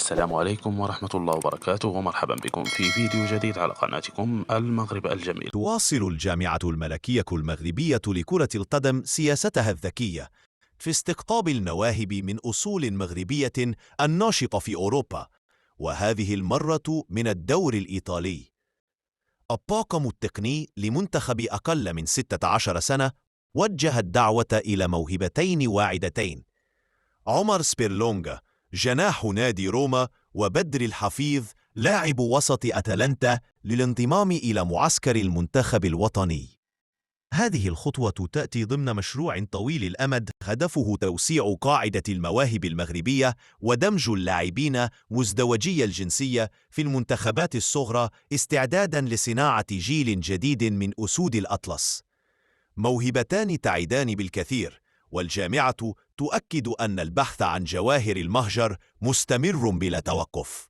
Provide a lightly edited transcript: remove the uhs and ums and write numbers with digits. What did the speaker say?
السلام عليكم ورحمة الله وبركاته، ومرحبا بكم في فيديو جديد على قناتكم المغرب الجميل. تواصل الجامعة الملكية المغربية لكرة القدم سياستها الذكية في استقطاب المواهب من أصول مغربية الناشطة في أوروبا، وهذه المرة من الدور الإيطالي. الطاقم التقني لمنتخب أقل من 16 سنة وجه الدعوة إلى موهبتين واعدتين: عمر سبيرلونغا جناح نادي روما، وبدر الحفيظ لاعب وسط أتلانتا، للانضمام إلى معسكر المنتخب الوطني. هذه الخطوة تأتي ضمن مشروع طويل الأمد هدفه توسيع قاعدة المواهب المغربية ودمج اللاعبين مزدوجي الجنسية في المنتخبات الصغرى، استعداداً لصناعة جيل جديد من أسود الأطلس. موهبتان تعدان بالكثير، والجامعة تؤكد أن البحث عن جواهر المهجر مستمر بلا توقف.